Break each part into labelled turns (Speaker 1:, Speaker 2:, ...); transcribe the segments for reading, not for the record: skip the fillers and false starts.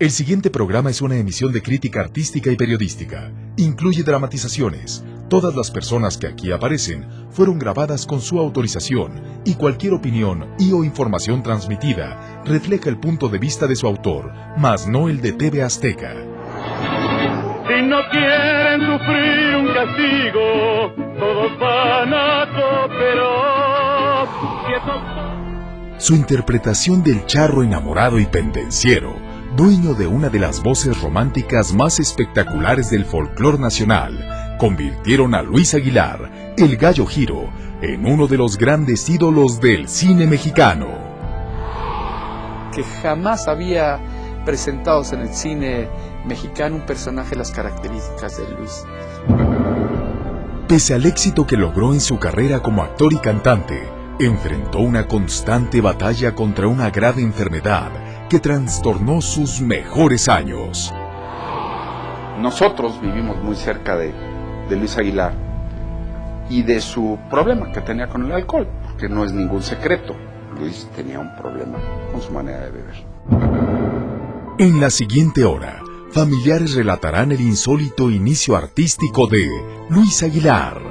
Speaker 1: El siguiente programa es una emisión de crítica artística y periodística. Incluye dramatizaciones. Todas las personas que aquí aparecen fueron grabadas con su autorización y cualquier opinión o información transmitida refleja el punto de vista de su autor, mas no el de TV Azteca.
Speaker 2: Si no quieren sufrir un castigo, todos van a cooperar.
Speaker 1: Su interpretación del charro enamorado y pendenciero, dueño de una de las voces románticas más espectaculares del folclore nacional, convirtieron a Luis Aguilar, el Gallo Giro, en uno de los grandes ídolos del cine mexicano.
Speaker 3: Que jamás había presentado en el cine mexicano un personaje de las características de Luis.
Speaker 1: Pese al éxito que logró en su carrera como actor y cantante, enfrentó una constante batalla contra una grave enfermedad que trastornó sus mejores años.
Speaker 4: Nosotros vivimos muy cerca de Luis Aguilar y de su problema que tenía con el alcohol, porque no es ningún secreto. Luis tenía un problema con su manera de beber.
Speaker 1: En la siguiente hora, familiares relatarán el insólito inicio artístico de Luis Aguilar.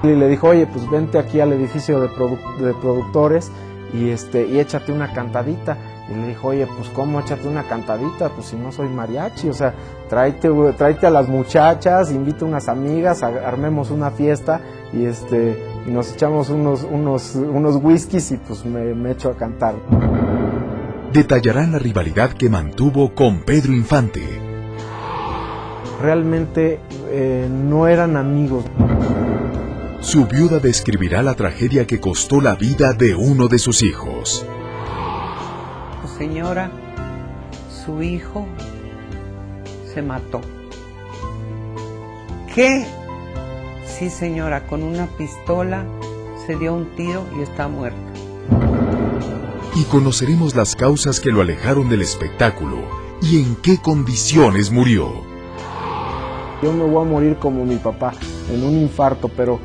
Speaker 5: Y le dijo, oye, pues vente aquí al edificio de productores y échate una cantadita. Y le dijo, oye, pues ¿cómo échate una cantadita? Pues si no soy mariachi, o sea, tráete a las muchachas, invita a unas amigas, armemos una fiesta y nos echamos unos whiskies y pues me echo a cantar.
Speaker 1: Detallarán la rivalidad que mantuvo con Pedro Infante.
Speaker 5: Realmente no eran amigos.
Speaker 1: Su viuda describirá la tragedia que costó la vida de uno de sus hijos.
Speaker 6: Señora, su hijo se mató. ¿Qué? Sí, señora, con una pistola se dio un tiro y está muerto.
Speaker 1: Y conoceremos las causas que lo alejaron del espectáculo y en qué condiciones murió.
Speaker 5: Yo me voy a morir como mi papá, en un infarto, pero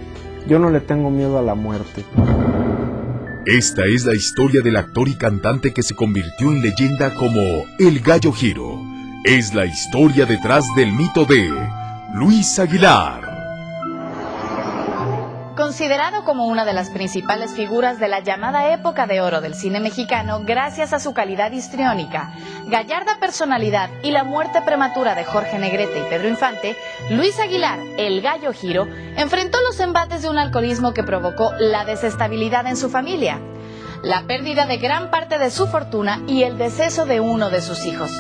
Speaker 5: yo no le tengo miedo a la muerte.
Speaker 1: Esta es la historia del actor y cantante que se convirtió en leyenda como el Gallo Giro. Es la historia detrás del mito de Luis Aguilar.
Speaker 7: Considerado como una de las principales figuras de la llamada época de oro del cine mexicano gracias a su calidad histriónica, gallarda personalidad y la muerte prematura de Jorge Negrete y Pedro Infante, Luis Aguilar, el Gallo Giro, enfrentó los embates de un alcoholismo que provocó la desestabilidad en su familia, la pérdida de gran parte de su fortuna y el deceso de uno de sus hijos.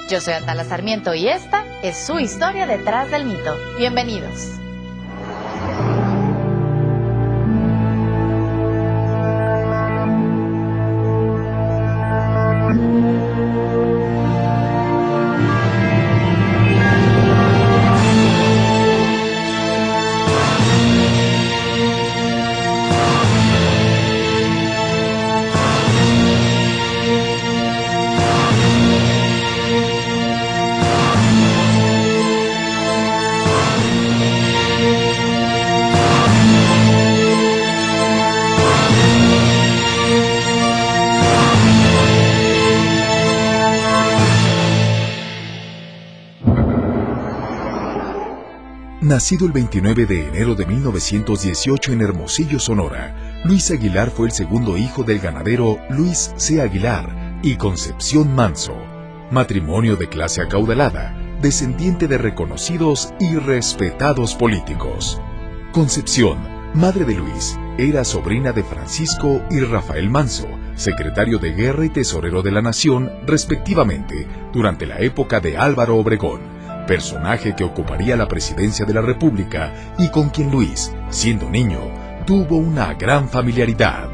Speaker 7: Yo soy Atala Sarmiento y esta es su historia detrás del mito. Bienvenidos.
Speaker 1: Nacido el 29 de enero de 1918 en Hermosillo, Sonora, Luis Aguilar fue el segundo hijo del ganadero Luis C. Aguilar y Concepción Manso, matrimonio de clase acaudalada, descendiente de reconocidos y respetados políticos. Concepción, madre de Luis, era sobrina de Francisco y Rafael Manso, secretario de Guerra y tesorero de la Nación, respectivamente, durante la época de Álvaro Obregón, personaje que ocuparía la presidencia de la República y con quien Luis, siendo niño, tuvo una gran familiaridad.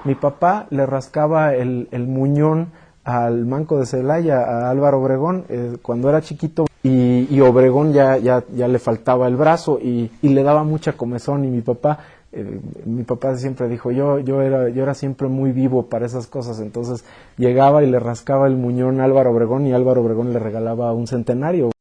Speaker 5: Mi papá le rascaba el muñón al Manco de Celaya, a Álvaro Obregón, cuando era chiquito, y Obregón ya le faltaba el brazo y le daba mucha comezón, y mi papá siempre dijo, yo era siempre muy vivo para esas cosas, entonces llegaba y le rascaba el muñón a Álvaro Obregón y Álvaro Obregón le regalaba un centenario.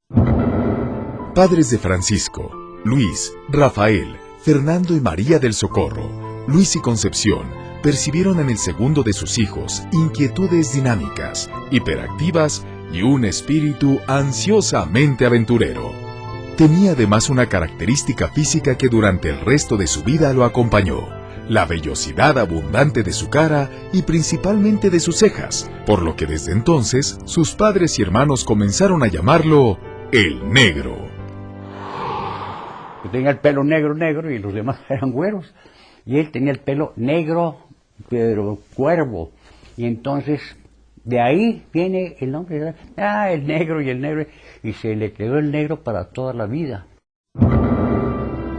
Speaker 1: Padres de Francisco, Luis, Rafael, Fernando y María del Socorro, Luis y Concepción, percibieron en el segundo de sus hijos inquietudes dinámicas, hiperactivas y un espíritu ansiosamente aventurero. Tenía además una característica física que durante el resto de su vida lo acompañó: la vellosidad abundante de su cara y principalmente de sus cejas, por lo que desde entonces sus padres y hermanos comenzaron a llamarlo el Negro.
Speaker 8: Yo tenía el pelo negro y los demás eran güeros, y él tenía el pelo negro, pero cuervo, y entonces de ahí viene el nombre, el negro, y se le quedó el negro para toda la vida.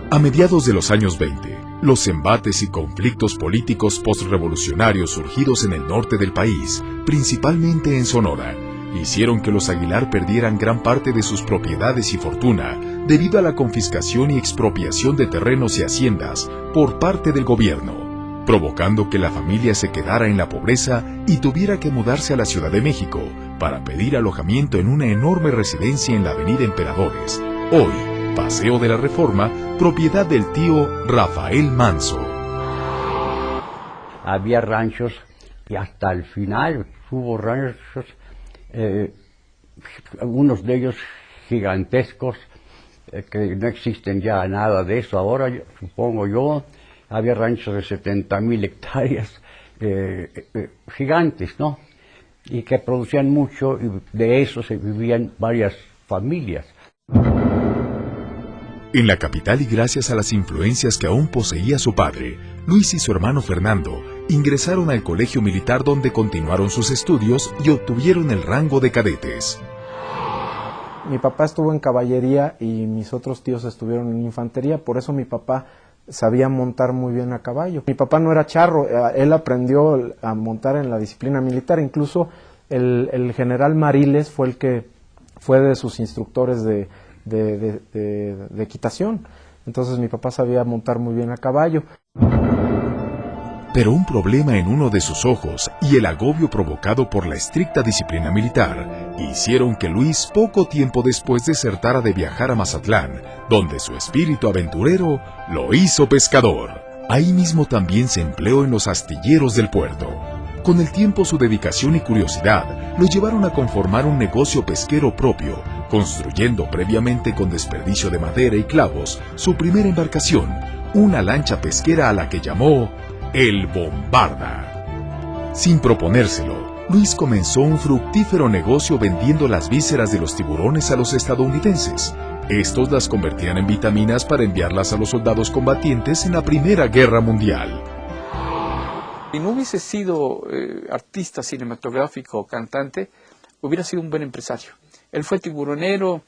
Speaker 1: A mediados de los años 20, los embates y conflictos políticos postrevolucionarios surgidos en el norte del país, principalmente en Sonora, hicieron que los Aguilar perdieran gran parte de sus propiedades y fortuna debido a la confiscación y expropiación de terrenos y haciendas por parte del gobierno, provocando que la familia se quedara en la pobreza y tuviera que mudarse a la Ciudad de México para pedir alojamiento en una enorme residencia en la Avenida Emperadores, hoy Paseo de la Reforma, propiedad del tío Rafael Manso.
Speaker 8: Había ranchos y hasta el final hubo ranchos, algunos de ellos gigantescos, que no existen ya nada de eso ahora, supongo yo. Había ranchos de 70,000 hectáreas, gigantes, ¿no? Y que producían mucho, y de eso se vivían varias familias.
Speaker 1: En la capital, y gracias a las influencias que aún poseía su padre, Luis y su hermano Fernando ingresaron al colegio militar, donde continuaron sus estudios y obtuvieron el rango de cadetes.
Speaker 5: Mi papá estuvo en caballería y mis otros tíos estuvieron en infantería, por eso mi papá sabía montar muy bien a caballo. Mi papá no era charro, él aprendió a montar en la disciplina militar, incluso el general Mariles fue el que fue de sus instructores de equitación. Entonces mi papá sabía montar muy bien a caballo.
Speaker 1: Pero un problema en uno de sus ojos y el agobio provocado por la estricta disciplina militar hicieron que Luis poco tiempo después desertara de viajar a Mazatlán, donde su espíritu aventurero lo hizo pescador. Ahí mismo también se empleó en los astilleros del puerto. Con el tiempo, su dedicación y curiosidad lo llevaron a conformar un negocio pesquero propio, construyendo previamente con desperdicio de madera y clavos su primera embarcación, una lancha pesquera a la que llamó el Bombarda. Sin proponérselo, Luis comenzó un fructífero negocio vendiendo las vísceras de los tiburones a los estadounidenses. Estos las convertían en vitaminas para enviarlas a los soldados combatientes en la Primera Guerra Mundial.
Speaker 3: Si no hubiese sido artista cinematográfico o cantante, hubiera sido un buen empresario. Él fue tiburonero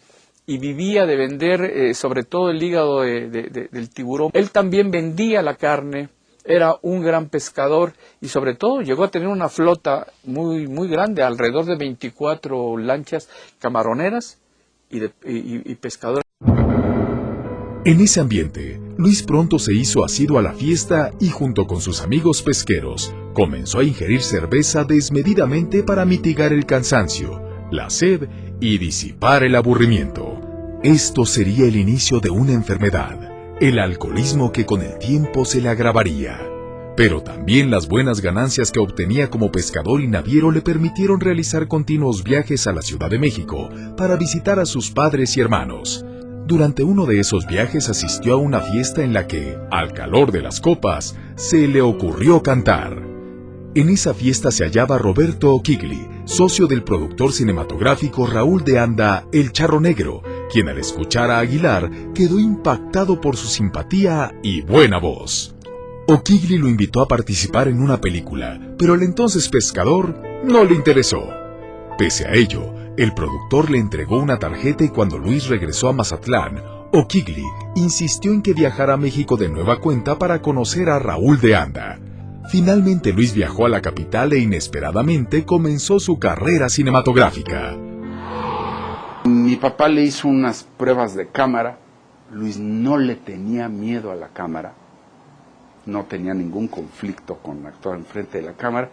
Speaker 3: y vivía de vender sobre todo el hígado del tiburón. Él también vendía la carne, era un gran pescador y sobre todo llegó a tener una flota muy, muy grande, alrededor de 24 lanchas camaroneras y pescadoras.
Speaker 1: En ese ambiente, Luis pronto se hizo asiduo a la fiesta y junto con sus amigos pesqueros, comenzó a ingerir cerveza desmedidamente para mitigar el cansancio, la sed y disipar el aburrimiento. Esto sería el inicio de una enfermedad, el alcoholismo, que con el tiempo se le agravaría. Pero también las buenas ganancias que obtenía como pescador y naviero le permitieron realizar continuos viajes a la Ciudad de México para visitar a sus padres y hermanos. Durante uno de esos viajes asistió a una fiesta en la que, al calor de las copas, se le ocurrió cantar. En esa fiesta se hallaba Roberto O'Keefe, socio del productor cinematográfico Raúl de Anda, el Charro Negro, quien al escuchar a Aguilar quedó impactado por su simpatía y buena voz. O'Keefe lo invitó a participar en una película, pero el entonces pescador no le interesó. Pese a ello, el productor le entregó una tarjeta y cuando Luis regresó a Mazatlán, O'Keefe insistió en que viajara a México de nueva cuenta para conocer a Raúl de Anda. Finalmente Luis viajó a la capital e inesperadamente comenzó su carrera cinematográfica.
Speaker 4: Mi papá le hizo unas pruebas de cámara. Luis no le tenía miedo a la cámara, no tenía ningún conflicto con actuar enfrente de la cámara.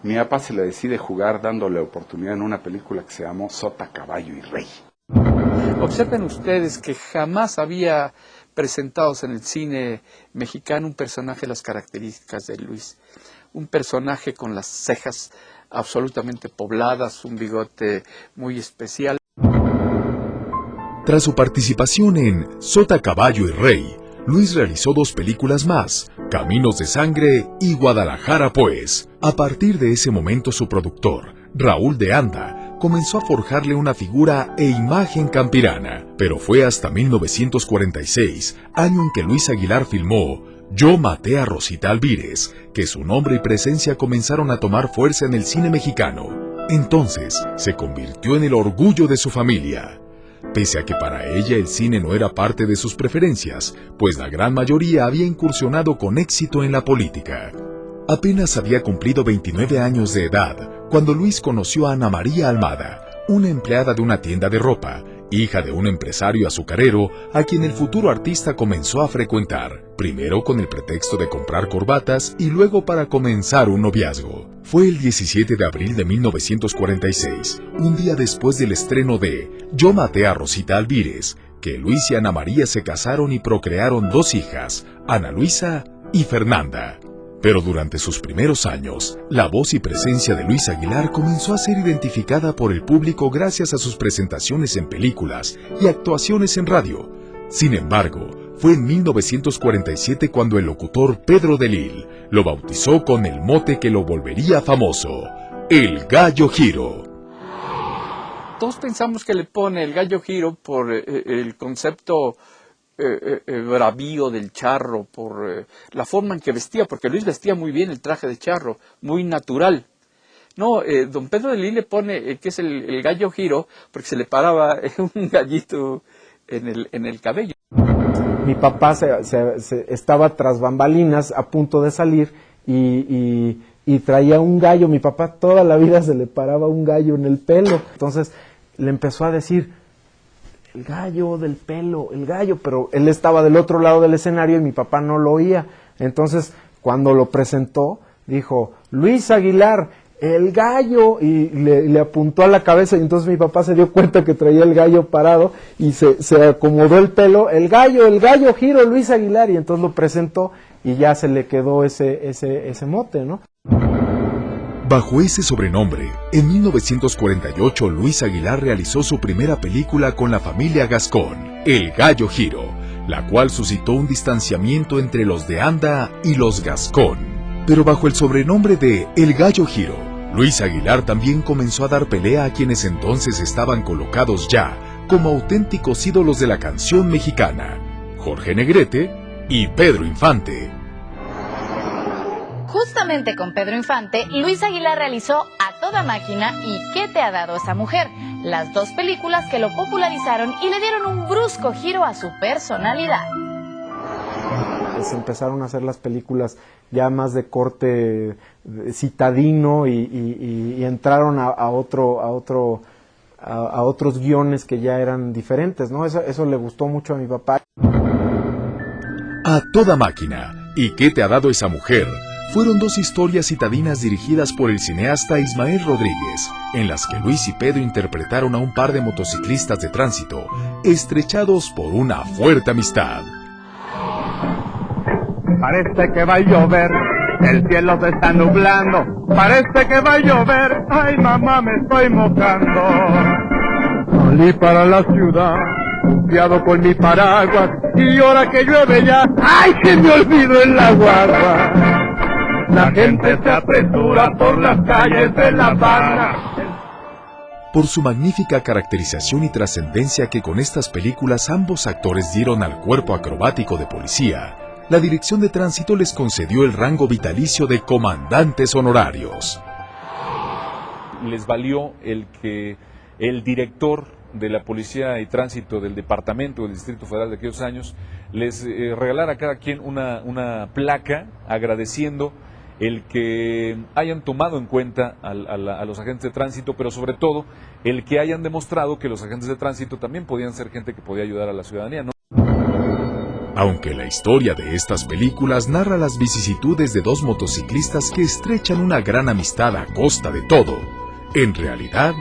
Speaker 4: Mi papá se le decide jugar dándole oportunidad en una película que se llamó Sota, Caballo y Rey.
Speaker 3: Observen ustedes que jamás había presentado en el cine mexicano un personaje de las características de Luis. un personaje con las cejas absolutamente pobladas, un bigote muy especial.
Speaker 1: Tras su participación en Sota, Caballo y Rey, Luis realizó 2 películas más, Caminos de Sangre y Guadalajara pues. A partir de ese momento su productor, Raúl de Anda, comenzó a forjarle una figura e imagen campirana, pero fue hasta 1946, año en que Luis Aguilar filmó Yo maté a Rosita Alvírez, que su nombre y presencia comenzaron a tomar fuerza en el cine mexicano. Entonces, se convirtió en el orgullo de su familia. Pese a que para ella el cine no era parte de sus preferencias, pues la gran mayoría había incursionado con éxito en la política. Apenas había cumplido 29 años de edad cuando Luis conoció a Ana María Almada, una empleada de una tienda de ropa, hija de un empresario azucarero a quien el futuro artista comenzó a frecuentar, primero con el pretexto de comprar corbatas y luego para comenzar un noviazgo. Fue el 17 de abril de 1946, un día después del estreno de Yo maté a Rosita Alvírez, que Luis y Ana María se casaron y procrearon 2 hijas, Ana Luisa y Fernanda. Pero durante sus primeros años, la voz y presencia de Luis Aguilar comenzó a ser identificada por el público gracias a sus presentaciones en películas y actuaciones en radio. Sin embargo, fue en 1947 cuando el locutor Pedro de Lille lo bautizó con el mote que lo volvería famoso, el Gallo Giro.
Speaker 3: Todos pensamos que le pone el Gallo Giro por el concepto bravío del charro, por la forma en que vestía, porque Luis vestía muy bien el traje de charro, muy natural. No, don Pedro de Lille le pone que es el Gallo Giro porque se le paraba un gallito en el cabello.
Speaker 5: Mi papá estaba tras bambalinas a punto de salir y traía un gallo. Mi papá toda la vida se le paraba un gallo en el pelo. Entonces le empezó a decir, el gallo del pelo, el gallo, pero él estaba del otro lado del escenario y mi papá no lo oía. Entonces, cuando lo presentó, dijo, Luis Aguilar, el gallo, y le apuntó a la cabeza, y entonces mi papá se dio cuenta que traía el gallo parado y se acomodó el pelo, el gallo Giro, Luis Aguilar, y entonces lo presentó y ya se le quedó ese mote, ¿no?
Speaker 1: Bajo ese sobrenombre, en 1948 Luis Aguilar realizó su primera película con la familia Gascón, El Gallo Giro, la cual suscitó un distanciamiento entre los de Anda y los Gascón. Pero bajo el sobrenombre de El Gallo Giro, Luis Aguilar también comenzó a dar pelea a quienes entonces estaban colocados ya como auténticos ídolos de la canción mexicana, Jorge Negrete y Pedro Infante.
Speaker 7: Justamente con Pedro Infante, Luis Aguilar realizó A Toda Máquina y ¿Qué te ha dado esa mujer?, las 2 películas que lo popularizaron y le dieron un brusco giro a su personalidad.
Speaker 5: Se empezaron a hacer las películas ya más de corte citadino y entraron a otros guiones que ya eran diferentes, ¿no? Eso le gustó mucho a mi papá.
Speaker 1: A Toda Máquina y ¿Qué te ha dado esa mujer?, fueron 2 historias citadinas dirigidas por el cineasta Ismael Rodríguez, en las que Luis y Pedro interpretaron a un par de motociclistas de tránsito, estrechados por una fuerte amistad.
Speaker 2: Parece que va a llover, el cielo se está nublando, parece que va a llover, ay mamá me estoy mojando. Salí para la ciudad, confiado con mi paraguas, y ahora que llueve ya, ay se me olvidó el agua. La gente se apresura por las calles de La Habana.
Speaker 1: Por su magnífica caracterización y trascendencia que con estas películas ambos actores dieron al cuerpo acrobático de policía, la Dirección de Tránsito les concedió el rango vitalicio de comandantes honorarios.
Speaker 9: Les valió el que el director de la Policía y Tránsito del Departamento del Distrito Federal de aquellos años les regalara a cada quien una placa agradeciendo el que hayan tomado en cuenta a los agentes de tránsito, pero sobre todo el que hayan demostrado que los agentes de tránsito también podían ser gente que podía ayudar a la ciudadanía, ¿no?
Speaker 1: Aunque la historia de estas películas narra las vicisitudes de 2 motociclistas que estrechan una gran amistad a costa de todo, en realidad,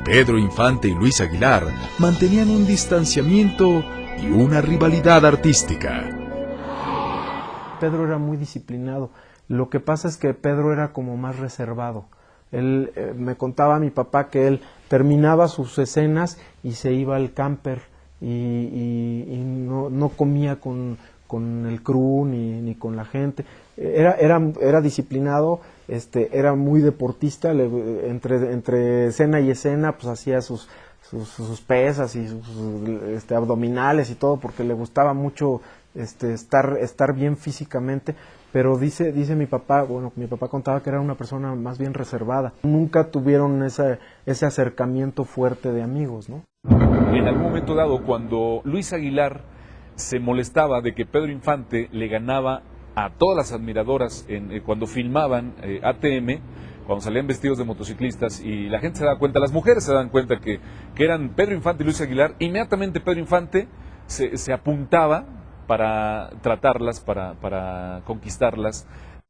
Speaker 1: Pedro Infante y Luis Aguilar mantenían un distanciamiento y una rivalidad artística.
Speaker 5: Pedro era muy disciplinado. Lo que pasa es que Pedro era como más reservado. Él me contaba a mi papá que él terminaba sus escenas y se iba al camper y no comía con el crew ni con la gente. Era disciplinado, era muy deportista, entre escena y escena pues hacía sus pesas y sus abdominales y todo porque le gustaba mucho estar bien físicamente. Pero dice mi papá contaba que era una persona más bien reservada. Nunca tuvieron ese acercamiento fuerte de amigos, ¿no?
Speaker 9: En algún momento dado, cuando Luis Aguilar se molestaba de que Pedro Infante le ganaba a todas las admiradoras cuando filmaban ATM, cuando salían vestidos de motociclistas, y la gente se daba cuenta, las mujeres se daban cuenta que eran Pedro Infante y Luis Aguilar, inmediatamente Pedro Infante se apuntaba para tratarlas, para conquistarlas.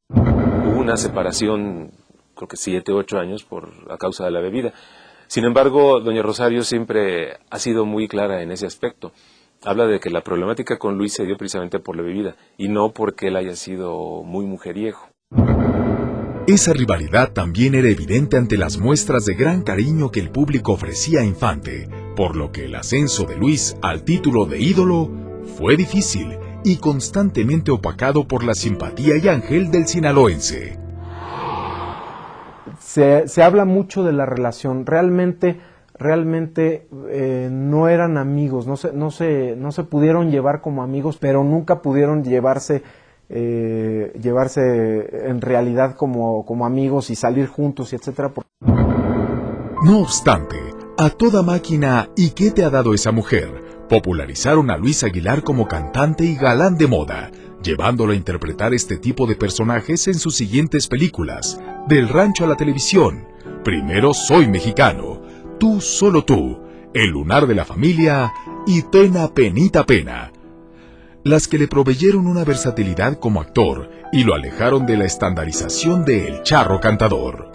Speaker 10: Hubo una separación, creo que 7, 8 años a causa de la bebida. Sin embargo, doña Rosario siempre ha sido muy clara en ese aspecto. Habla de que la problemática con Luis se dio precisamente por la bebida y no porque él haya sido muy mujeriego.
Speaker 1: Esa rivalidad también era evidente ante las muestras de gran cariño que el público ofrecía a Infante, por lo que el ascenso de Luis al título de ídolo fue difícil y constantemente opacado por la simpatía y ángel del sinaloense.
Speaker 5: Se habla mucho de la relación. Realmente no eran amigos, no se pudieron llevar como amigos, pero nunca pudieron llevarse en realidad como amigos y salir juntos y etcétera.
Speaker 1: No obstante, a toda máquina, ¿y qué te ha dado esa mujer?, popularizaron a Luis Aguilar como cantante y galán de moda, llevándolo a interpretar este tipo de personajes en sus siguientes películas: Del rancho a la televisión, Primero soy mexicano, Tú solo tú, El lunar de la familia y Pena, penita, pena, las que le proveyeron una versatilidad como actor y lo alejaron de la estandarización de El Charro Cantador.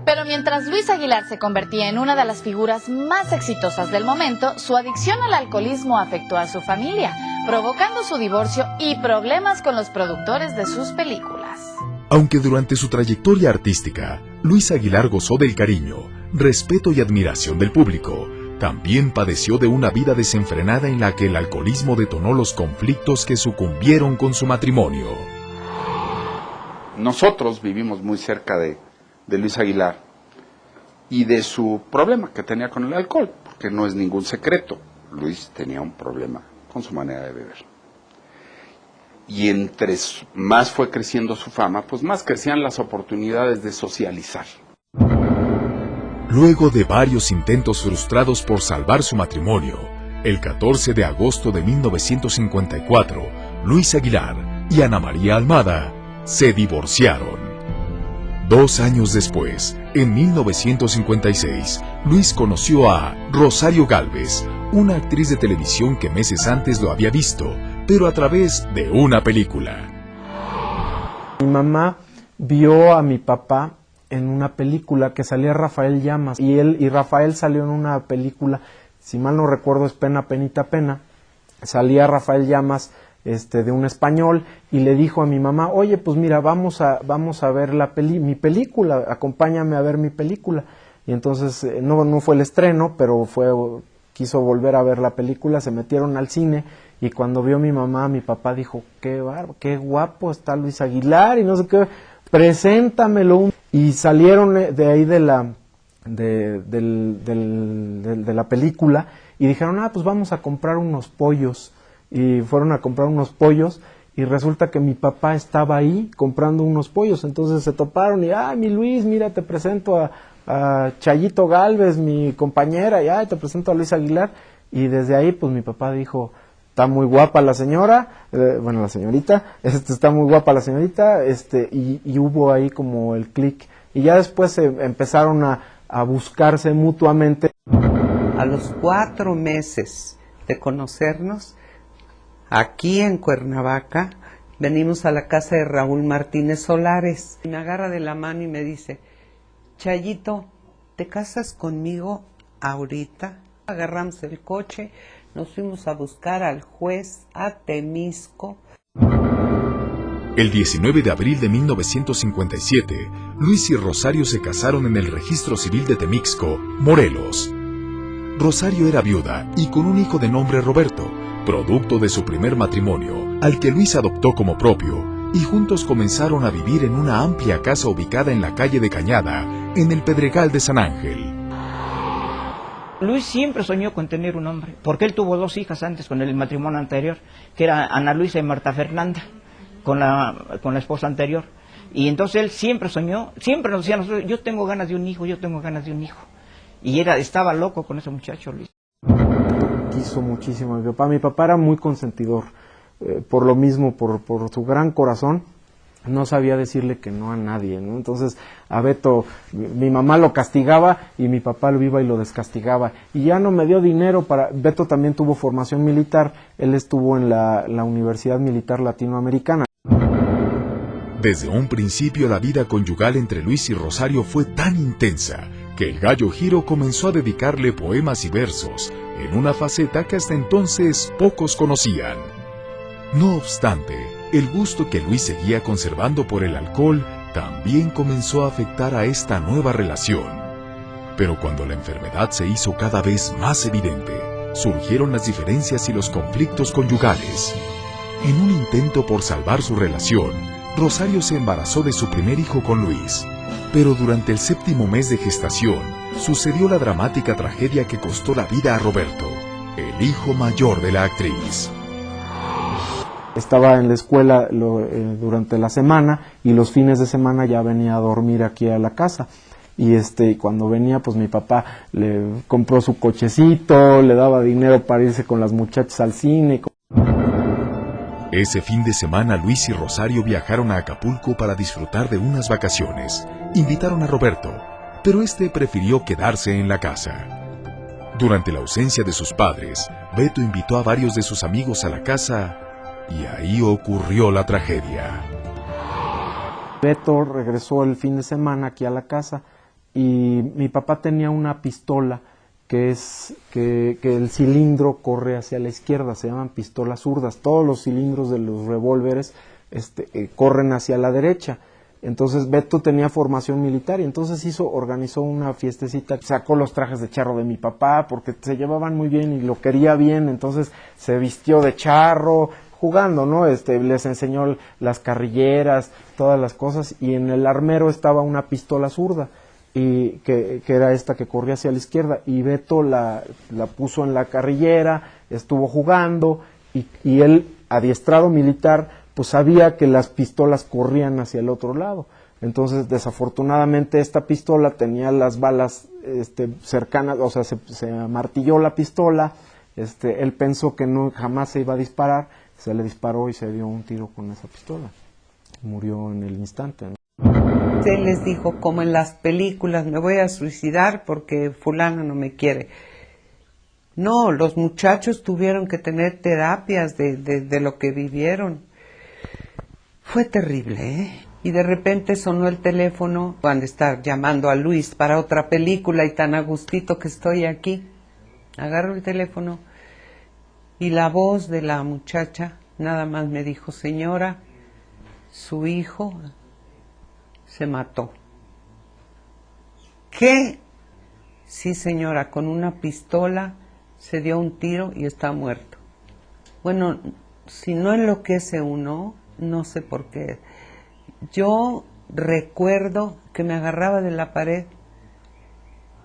Speaker 7: Pero mientras Luis Aguilar se convertía en una de las figuras más exitosas del momento, su adicción al alcoholismo afectó a su familia, provocando su divorcio y problemas con los productores de sus películas.
Speaker 1: Aunque durante su trayectoria artística, Luis Aguilar gozó del cariño, respeto y admiración del público, también padeció de una vida desenfrenada en la que el alcoholismo detonó los conflictos que sucumbieron con su matrimonio.
Speaker 4: Nosotros vivimos muy cerca de Luis Aguilar y de su problema que tenía con el alcohol, porque no es ningún secreto. Luis tenía un problema con su manera de beber. Y entre más fue creciendo su fama, pues más crecían las oportunidades de socializar.
Speaker 1: Luego de varios intentos frustrados por salvar su matrimonio, el 14 de agosto de 1954, Luis Aguilar y Ana María Almada se divorciaron. 2 años después, en 1956, Luis conoció a Rosario Gálvez, una actriz de televisión que meses antes lo había visto, pero a través de una película.
Speaker 5: Mi mamá vio a mi papá en una película que salía Rafael Llamas, y Rafael salió en una película, si mal no recuerdo es Pena, penita, pena. Salía Rafael Llamas de un español y le dijo a mi mamá: oye, pues mira, vamos a ver mi película, acompáñame a ver mi película. Y entonces no fue el estreno, pero quiso volver a ver la película, se metieron al cine, y cuando vio mi mamá, mi papá dijo: qué guapo está Luis Aguilar, y no sé qué, preséntamelo. Y salieron de ahí de la película y dijeron: pues vamos a comprar unos pollos. Y fueron a comprar unos pollos y resulta que mi papá estaba ahí comprando unos pollos. Entonces se toparon y: mi Luis, mira, te presento a Chayito Gálvez, mi compañera, y te presento a Luis Aguilar. Y desde ahí pues mi papá dijo: está muy guapa la señora, la señorita, está muy guapa la señorita, y hubo ahí como el clic. Y ya después empezaron a buscarse mutuamente.
Speaker 6: A los 4 meses de conocernos, aquí en Cuernavaca, venimos a la casa de Raúl Martínez Solares. Me agarra de la mano y me dice: Chayito, ¿te casas conmigo ahorita? Agarramos el coche, nos fuimos a buscar al juez a Temisco.
Speaker 1: El 19 de abril de 1957, Luis y Rosario se casaron en el Registro Civil de Temixco, Morelos. Rosario era viuda y con un hijo de nombre Roberto, producto de su primer matrimonio, al que Luis adoptó como propio, y juntos comenzaron a vivir en una amplia casa ubicada en la calle de Cañada, en el Pedregal de San Ángel.
Speaker 11: Luis siempre soñó con tener un hombre, porque él tuvo 2 hijas antes con el matrimonio anterior, que era Ana Luisa y Marta Fernanda, con la esposa anterior. Y entonces él siempre soñó, siempre nos decía a nosotros, yo tengo ganas de un hijo, yo tengo ganas de un hijo. Y estaba loco con ese muchacho, Luis.
Speaker 5: Quiso muchísimo a mi papá. Mi papá era muy consentidor, por lo mismo, por su gran corazón. No sabía decirle que no a nadie, ¿no? Entonces a Beto, mi mamá lo castigaba y mi papá lo iba y lo descastigaba. Y ya no me dio dinero para... Beto también tuvo formación militar, él estuvo en la Universidad Militar Latinoamericana.
Speaker 1: Desde un principio la vida conyugal entre Luis y Rosario fue tan intensa que el Gallo Giro comenzó a dedicarle poemas y versos en una faceta que hasta entonces pocos conocían. No obstante, el gusto que Luis seguía conservando por el alcohol también comenzó a afectar a esta nueva relación. Pero cuando la enfermedad se hizo cada vez más evidente, surgieron las diferencias y los conflictos conyugales. En un intento por salvar su relación, Rosario se embarazó de su primer hijo con Luis. Pero durante el 7º mes de gestación, sucedió la dramática tragedia que costó la vida a Roberto, el hijo mayor de la actriz.
Speaker 5: Estaba en la escuela durante la semana y los fines de semana ya venía a dormir aquí a la casa. Y cuando venía, pues mi papá le compró su cochecito, le daba dinero para irse con las muchachas al cine.
Speaker 1: Ese fin de semana Luis y Rosario viajaron a Acapulco para disfrutar de unas vacaciones. Invitaron a Roberto, pero prefirió quedarse en la casa. Durante la ausencia de sus padres, Beto invitó a varios de sus amigos a la casa y ahí ocurrió la tragedia.
Speaker 5: Beto regresó el fin de semana aquí a la casa y mi papá tenía una pistola que el cilindro corre hacia la izquierda, se llaman pistolas zurdas. Todos los cilindros de los revólveres corren hacia la derecha. Entonces Beto tenía formación militar y entonces organizó una fiestecita, sacó los trajes de charro de mi papá porque se llevaban muy bien y lo quería bien, entonces se vistió de charro, jugando, ¿no? Les enseñó las carrilleras, todas las cosas, y en el armero estaba una pistola zurda, y que era esta que corría hacia la izquierda, y Beto la puso en la carrillera, estuvo jugando, y él, adiestrado militar, pues sabía que las pistolas corrían hacia el otro lado. Entonces, desafortunadamente, esta pistola tenía las balas cercanas, o sea, se amartilló la pistola, él pensó que jamás se iba a disparar, se le disparó y se dio un tiro con esa pistola. Murió en el instante, ¿no?
Speaker 6: Él les dijo, como en las películas, me voy a suicidar porque fulano no me quiere. No, los muchachos tuvieron que tener terapias de lo que vivieron. Fue terrible, ¿eh? Y de repente sonó el teléfono, van a estar llamando a Luis para otra película y tan a gustito que estoy aquí. Agarro el teléfono y la voz de la muchacha nada más me dijo, señora, su hijo se mató. ¿Qué? Sí, señora, con una pistola se dio un tiro y está muerto. Bueno, si no enloquece uno, no sé por qué. Yo recuerdo que me agarraba de la pared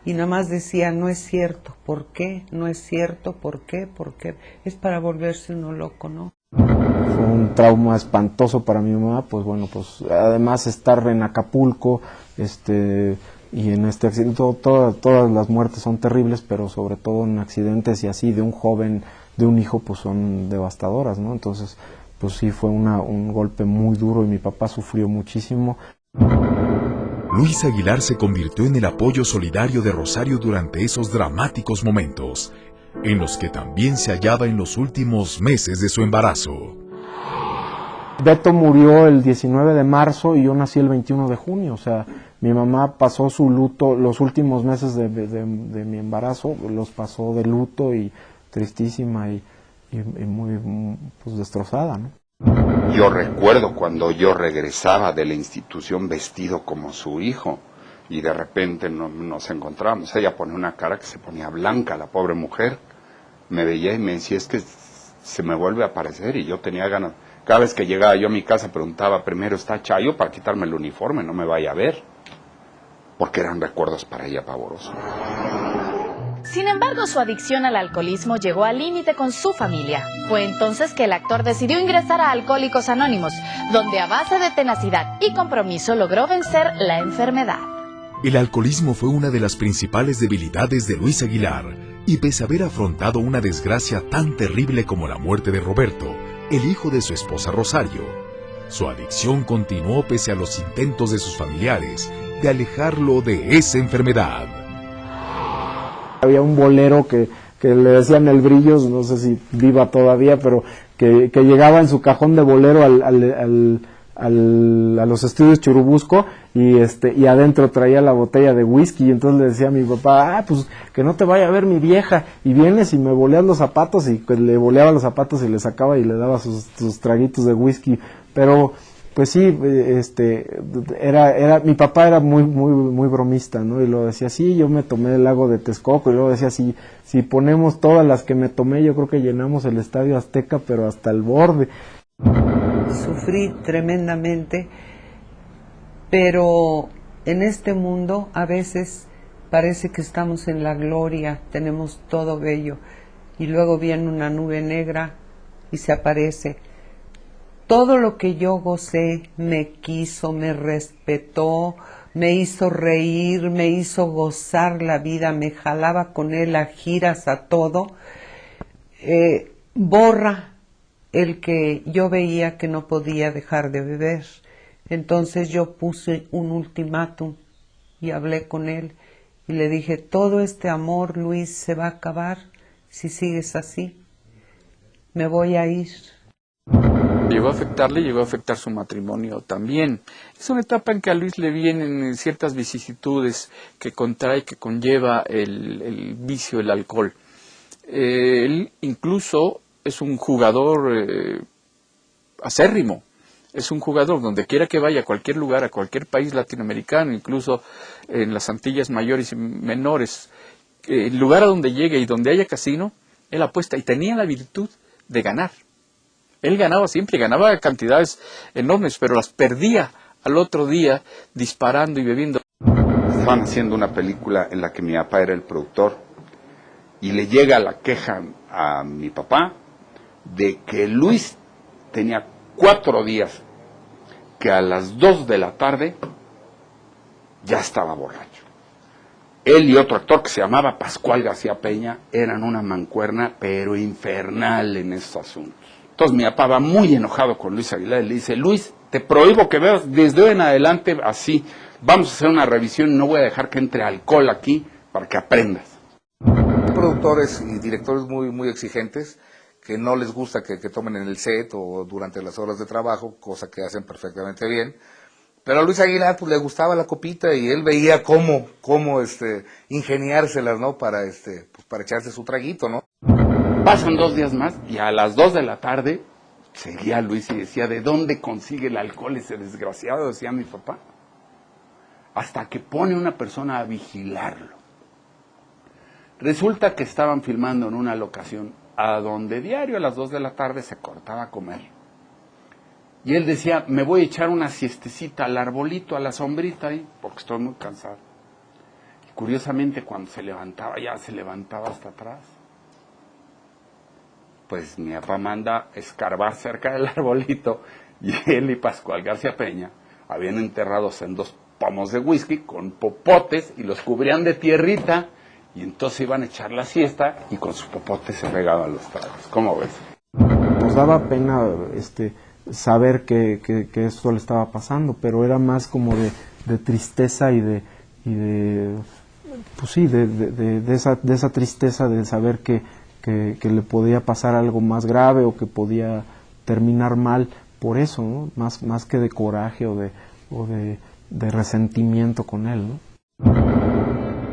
Speaker 6: y nada más decía, no es cierto, ¿por qué? No es cierto, ¿por qué? ¿Por qué? Es para volverse uno loco, ¿no?
Speaker 5: Fue un trauma espantoso para mi mamá, pues bueno, pues además estar en Acapulco, y en este accidente, todas las muertes son terribles, pero sobre todo en accidentes y así de un joven, de un hijo, pues son devastadoras, ¿no? Entonces, pues sí fue un golpe muy duro y mi papá sufrió muchísimo.
Speaker 1: Luis Aguilar se convirtió en el apoyo solidario de Rosario durante esos dramáticos momentos, en los que también se hallaba en los últimos meses de su embarazo.
Speaker 5: Beto murió el 19 de marzo y yo nací el 21 de junio, o sea, mi mamá pasó su luto, los últimos meses de mi embarazo, los pasó de luto y tristísima y muy pues destrozada, ¿no?
Speaker 4: Yo recuerdo cuando yo regresaba de la institución vestido como su hijo y de repente nos encontrábamos. Ella ponía una cara que se ponía blanca, la pobre mujer. Me veía y me decía, es que se me vuelve a aparecer, y yo tenía ganas. Cada vez que llegaba yo a mi casa preguntaba, primero está Chayo para quitarme el uniforme, no me vaya a ver. Porque eran recuerdos para ella pavorosos.
Speaker 7: Sin embargo, su adicción al alcoholismo llegó al límite con su familia. Fue entonces que el actor decidió ingresar a Alcohólicos Anónimos, donde a base de tenacidad y compromiso logró vencer la enfermedad.
Speaker 1: El alcoholismo fue una de las principales debilidades de Luis Aguilar, y pese a haber afrontado una desgracia tan terrible como la muerte de Roberto, el hijo de su esposa Rosario, su adicción continuó pese a los intentos de sus familiares de alejarlo de esa enfermedad.
Speaker 5: Había un bolero que le decían El Brillos, no sé si viva todavía, pero que llegaba en su cajón de bolero a los estudios Churubusco, y adentro traía la botella de whisky, y entonces le decía a mi papá, pues que no te vaya a ver mi vieja, y vienes y me boleas los zapatos, y pues le boleaba los zapatos y le sacaba y le daba sus traguitos de whisky. Pero pues sí, mi papá era muy bromista, ¿no? Y luego decía, sí, yo me tomé el lago de Texcoco, y luego decía, si ponemos todas las que me tomé, yo creo que llenamos el Estadio Azteca, pero hasta el borde.
Speaker 6: Sufrí tremendamente, pero en este mundo a veces parece que estamos en la gloria, tenemos todo bello, y luego viene una nube negra y se aparece. Todo lo que yo gocé, me quiso, me respetó, me hizo reír, me hizo gozar la vida, me jalaba con él a giras, a todo, borra el que yo veía que no podía dejar de beber. Entonces yo puse un ultimátum y hablé con él y le dije, todo este amor, Luis, se va a acabar si sigues así, me voy a ir.
Speaker 3: Llegó a afectarle, llegó a afectar su matrimonio también. Es una etapa en que a Luis le vienen ciertas vicisitudes que contrae, que conlleva el vicio, el alcohol. Él incluso es un jugador acérrimo, es un jugador donde quiera que vaya, a cualquier lugar, a cualquier país latinoamericano, incluso en las Antillas mayores y menores, el lugar a donde llegue y donde haya casino, él apuesta, y tenía la virtud de ganar. Él ganaba siempre, ganaba cantidades enormes, pero las perdía al otro día disparando y bebiendo.
Speaker 4: Estaban haciendo una película en la que mi papá era el productor, y le llega la queja a mi papá de que Luis tenía 4 días que a las 2 de la tarde ya estaba borracho. Él y otro actor que se llamaba Pascual García Peña eran una mancuerna pero infernal en esos asuntos. Entonces mi papá va muy enojado con Luis Aguilar y le dice, Luis, te prohíbo que veas desde hoy en adelante así, vamos a hacer una revisión y no voy a dejar que entre alcohol aquí para que aprendas.
Speaker 12: Hay productores y directores muy exigentes que no les gusta que tomen en el set o durante las horas de trabajo, cosa que hacen perfectamente bien. Pero a Luis Aguilar pues le gustaba la copita y él veía cómo ingeniárselas, ¿no? Para echarse su traguito, ¿no?
Speaker 4: Pasan 2 días más y a las 2 de la tarde seguía Luis y decía, ¿de dónde consigue el alcohol ese desgraciado? Decía mi papá. Hasta que pone una persona a vigilarlo. Resulta que estaban filmando en una locación a donde diario a las 2 de la tarde se cortaba a comer. Y él decía, me voy a echar una siestecita al arbolito, a la sombrita ahí, porque estoy muy cansado. Y curiosamente cuando se levantaba, ya se levantaba hasta atrás. Pues mi papá manda escarbar cerca del arbolito y él y Pascual García Peña habían enterrados en 2 pomos de whisky con popotes y los cubrían de tierrita y entonces iban a echar la siesta y con sus popotes se regaban los tragos. ¿Cómo ves?
Speaker 5: Nos daba pena saber que esto le estaba pasando, pero era más como de tristeza y de esa tristeza de saber que le podía pasar algo más grave o que podía terminar mal por eso, ¿no? Más que de coraje o de resentimiento con él, ¿no?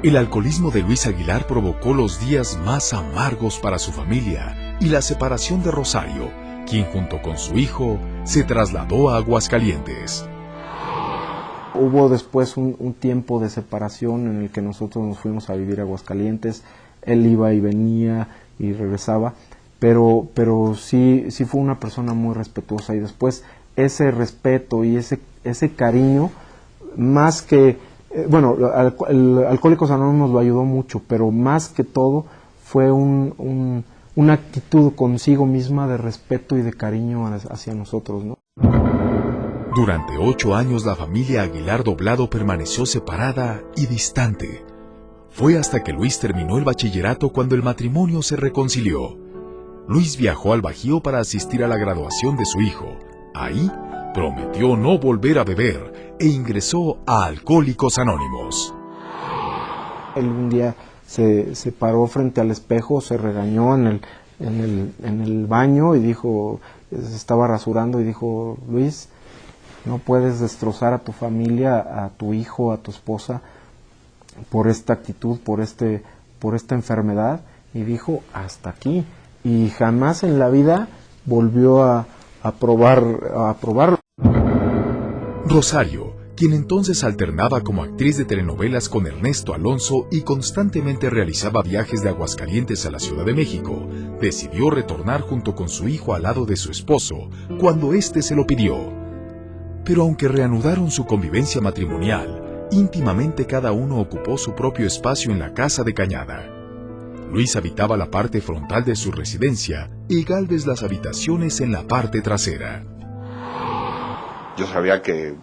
Speaker 1: El alcoholismo de Luis Aguilar provocó los días más amargos para su familia y la separación de Rosario, quien junto con su hijo se trasladó a Aguascalientes.
Speaker 5: Hubo después un tiempo de separación en el que nosotros nos fuimos a vivir a Aguascalientes. Él iba y venía y regresaba, pero sí fue una persona muy respetuosa, y después ese respeto y ese cariño, más que, el Alcohólicos Anónimos lo ayudó mucho, pero más que todo fue una actitud consigo misma de respeto y de cariño hacia nosotros, ¿no?
Speaker 1: Durante 8 años la familia Aguilar Doblado permaneció separada y distante. Fue hasta que Luis terminó el bachillerato cuando el matrimonio se reconcilió. Luis viajó al Bajío para asistir a la graduación de su hijo. Ahí prometió no volver a beber e ingresó a Alcohólicos Anónimos.
Speaker 5: Él un día se paró frente al espejo, se regañó en el baño y dijo, se estaba rasurando y dijo: Luis, no puedes destrozar a tu familia, a tu hijo, a tu esposa, por esta actitud, por esta enfermedad. Y dijo: hasta aquí. Y jamás en la vida volvió a probarlo.
Speaker 1: Rosario, quien entonces alternaba como actriz de telenovelas con Ernesto Alonso y constantemente realizaba viajes de Aguascalientes a la Ciudad de México, decidió retornar junto con su hijo al lado de su esposo cuando éste se lo pidió. Pero aunque reanudaron su convivencia matrimonial, íntimamente cada uno ocupó su propio espacio en la casa de Cañada. Luis habitaba la parte frontal de su residencia y Gálvez las habitaciones en la parte trasera.
Speaker 4: Yo sabía que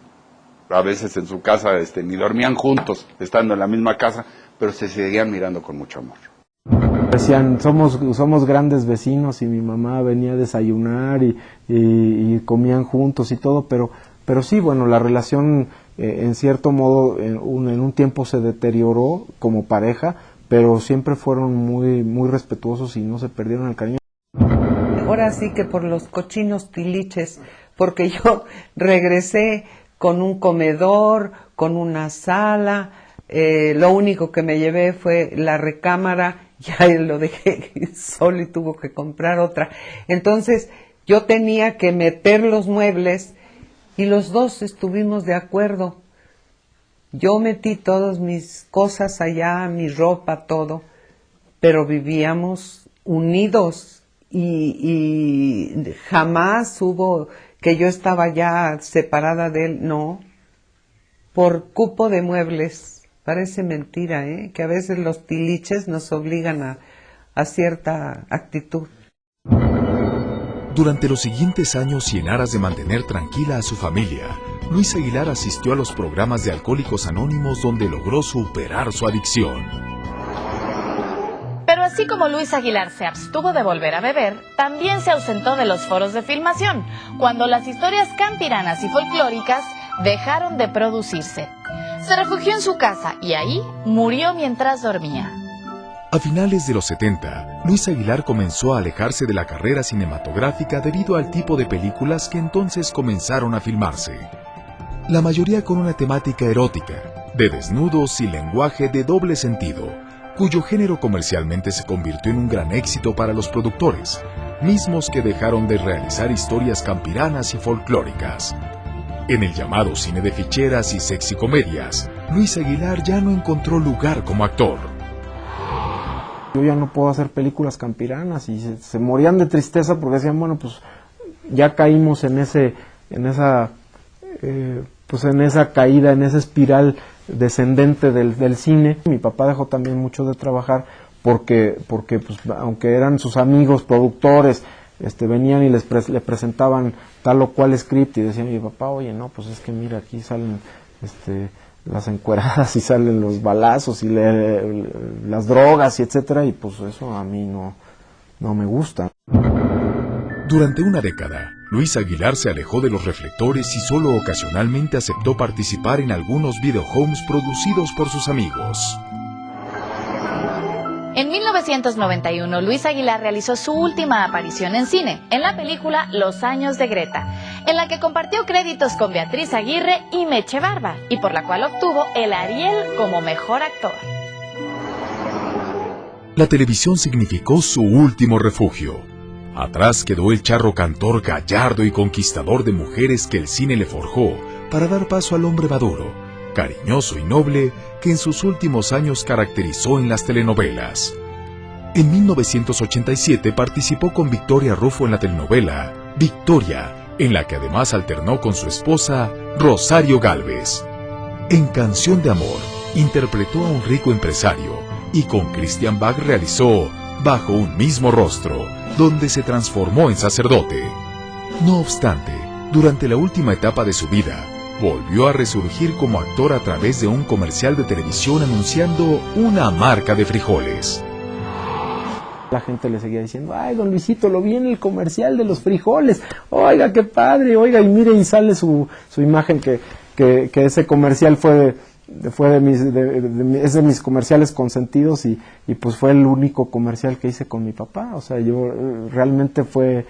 Speaker 4: a veces en su casa ni dormían juntos, estando en la misma casa, pero se seguían mirando con mucho amor.
Speaker 5: Decían, somos grandes vecinos, y mi mamá venía a desayunar y comían juntos y todo, pero sí, bueno, la relación en cierto modo en un tiempo se deterioró como pareja, pero siempre fueron muy, muy respetuosos y no se perdieron el cariño.
Speaker 6: Ahora sí que por los cochinos tiliches, porque yo regresé con un comedor, con una sala, lo único que me llevé fue la recámara, ya lo dejé solo y tuvo que comprar otra. Entonces yo tenía que meter los muebles y los dos estuvimos de acuerdo. Yo metí todas mis cosas allá, mi ropa, todo, pero vivíamos unidos y jamás hubo que yo estaba ya separada de él, no, por cupo de muebles. Parece mentira, que a veces los tiliches nos obligan a cierta actitud.
Speaker 1: Durante los siguientes años y en aras de mantener tranquila a su familia, Luis Aguilar asistió a los programas de Alcohólicos Anónimos donde logró superar su adicción.
Speaker 7: Pero así como Luis Aguilar se abstuvo de volver a beber, también se ausentó de los foros de filmación, cuando las historias campiranas y folclóricas dejaron de producirse. Se refugió en su casa y ahí murió mientras dormía.
Speaker 1: A finales de los 70, Luis Aguilar comenzó a alejarse de la carrera cinematográfica debido al tipo de películas que entonces comenzaron a filmarse. La mayoría con una temática erótica, de desnudos y lenguaje de doble sentido, cuyo género comercialmente se convirtió en un gran éxito para los productores, mismos que dejaron de realizar historias campiranas y folclóricas. En el llamado cine de ficheras y sexicomedias, Luis Aguilar ya no encontró lugar como actor.
Speaker 5: Yo ya no puedo hacer películas campiranas, y se morían de tristeza porque decían, bueno, pues ya caímos en esa caída, en esa espiral descendente del cine. Mi papá dejó también mucho de trabajar porque pues, aunque eran sus amigos productores, venían y le presentaban tal o cual script y decía mi papá, oye, no, pues es que mira, aquí salen las encueradas y salen los balazos y las drogas y etcétera, y pues eso a mí no me gusta.
Speaker 1: Durante una década, Luis Aguilar se alejó de los reflectores y solo ocasionalmente aceptó participar en algunos videohomes producidos por sus amigos.
Speaker 7: En 1991, Luis Aguilar realizó su última aparición en cine, en la película Los años de Greta, en la que compartió créditos con Beatriz Aguirre y Meche Barba, y por la cual obtuvo el Ariel como mejor actor.
Speaker 1: La televisión significó su último refugio. Atrás quedó el charro cantor gallardo y conquistador de mujeres que el cine le forjó para dar paso al hombre maduro, cariñoso y noble que en sus últimos años caracterizó en las telenovelas. En 1987 participó con Victoria Rufo en la telenovela Victoria, en la que además alternó con su esposa Rosario Gálvez. En Canción de Amor interpretó a un rico empresario y con Christian Bach realizó Bajo un mismo rostro, donde se transformó en sacerdote. No obstante, durante la última etapa de su vida, volvió a resurgir como actor a través de un comercial de televisión anunciando una marca de frijoles.
Speaker 5: La gente le seguía diciendo, ay, don Luisito, lo vi en el comercial de los frijoles, oiga, qué padre, oiga, y mire, y sale su imagen que ese comercial es de mis comerciales consentidos y pues fue el único comercial que hice con mi papá. O sea, yo realmente fue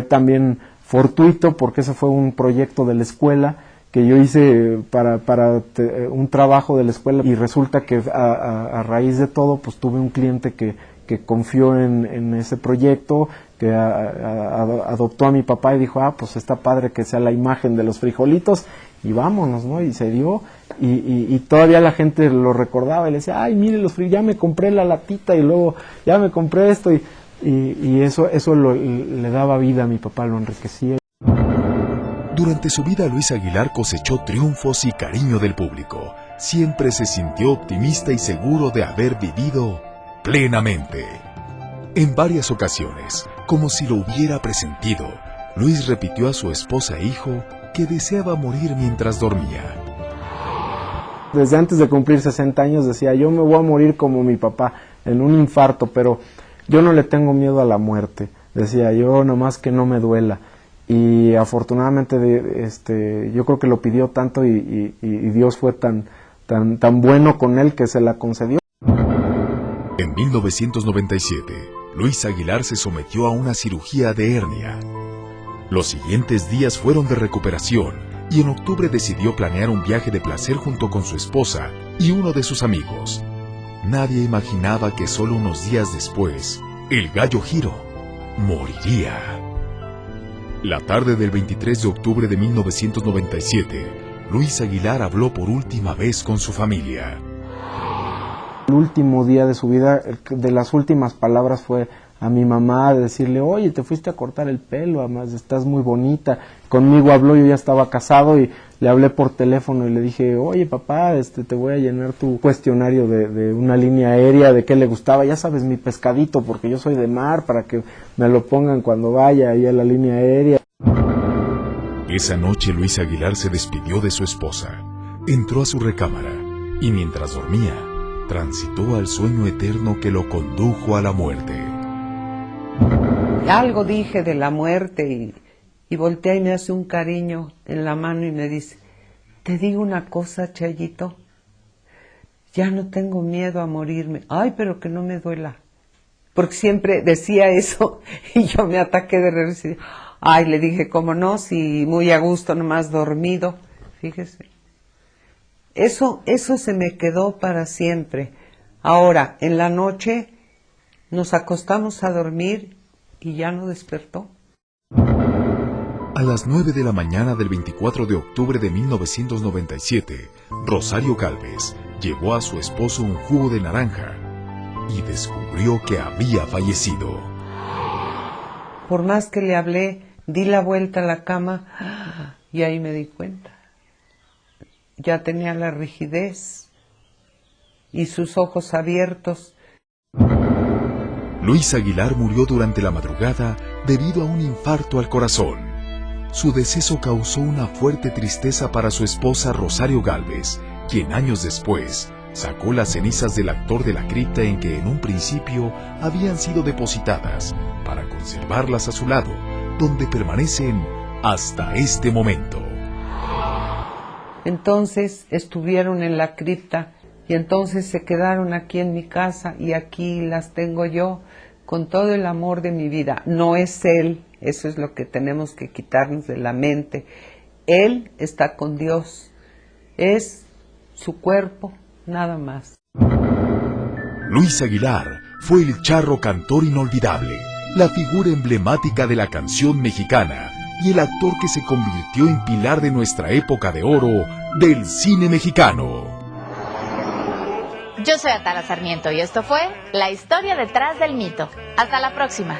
Speaker 5: también fortuito porque ese fue un proyecto de la escuela que yo hice para un trabajo de la escuela y resulta que a raíz de todo pues tuve un cliente que confió en ese proyecto, que adoptó a mi papá y dijo, pues está padre que sea la imagen de los frijolitos y vámonos, ¿no? Y se dio y todavía la gente lo recordaba y le decía, ay, mire los frijolitos, ya me compré la latita y luego ya me compré esto y eso le daba vida a mi papá, lo enriquecía.
Speaker 1: Durante su vida Luis Aguilar cosechó triunfos y cariño del público. Siempre se sintió optimista y seguro de haber vivido plenamente. En varias ocasiones, como si lo hubiera presentido, Luis repitió a su esposa e hijo que deseaba morir mientras dormía.
Speaker 5: Desde antes de cumplir 60 años decía, yo me voy a morir como mi papá, en un infarto, pero yo no le tengo miedo a la muerte. Decía, yo nomás que no me duela. Y afortunadamente yo creo que lo pidió tanto y Dios fue tan bueno con él que se la concedió.
Speaker 1: En 1997, Luis Aguilar se sometió a una cirugía de hernia. Los siguientes días fueron de recuperación y en octubre decidió planear un viaje de placer junto con su esposa y uno de sus amigos. Nadie imaginaba que solo unos días después, el gallo Giro moriría. La tarde del 23 de octubre de 1997, Luis Aguilar habló por última vez con su familia.
Speaker 5: El último día de su vida, de las últimas palabras fue a mi mamá, de decirle, oye, te fuiste a cortar el pelo, además estás muy bonita. Conmigo habló, yo ya estaba casado y le hablé por teléfono y le dije, oye papá, te voy a llenar tu cuestionario de una línea aérea, de qué le gustaba, ya sabes, mi pescadito, porque yo soy de mar, para que me lo pongan cuando vaya ahí a la línea aérea.
Speaker 1: Esa noche Luis Aguilar se despidió de su esposa, entró a su recámara y mientras dormía, transitó al sueño eterno que lo condujo a la muerte.
Speaker 6: Algo dije de la muerte y voltea y me hace un cariño en la mano y me dice, te digo una cosa, Chayito, ya no tengo miedo a morirme. Ay, pero que no me duela. Porque siempre decía eso y yo me ataqué de risa. Ay, le dije, ¿cómo no? Si muy a gusto, nomás dormido. Fíjese. Eso se me quedó para siempre. Ahora, en la noche nos acostamos a dormir y ya no despertó.
Speaker 1: A las 9 de la mañana del 24 de octubre de 1997, Rosario Gálvez llevó a su esposo un jugo de naranja y descubrió que había fallecido.
Speaker 6: Por más que le hablé, di la vuelta a la cama y ahí me di cuenta. Ya tenía la rigidez y sus ojos abiertos.
Speaker 1: Luis Aguilar murió durante la madrugada debido a un infarto al corazón. Su deceso causó una fuerte tristeza para su esposa Rosario Gálvez, quien años después sacó las cenizas del actor de la cripta en que en un principio habían sido depositadas para conservarlas a su lado, donde permanecen hasta este momento.
Speaker 6: Entonces estuvieron en la cripta y entonces se quedaron aquí en mi casa y aquí las tengo yo con todo el amor de mi vida. No es él, eso es lo que tenemos que quitarnos de la mente. Él está con Dios, es su cuerpo, nada más.
Speaker 1: Luis Aguilar fue el charro cantor inolvidable la figura emblemática de la canción mexicana y el actor que se convirtió en pilar de nuestra época de oro del cine mexicano.
Speaker 7: Yo soy Atala Sarmiento y esto fue La historia detrás del mito. Hasta la próxima.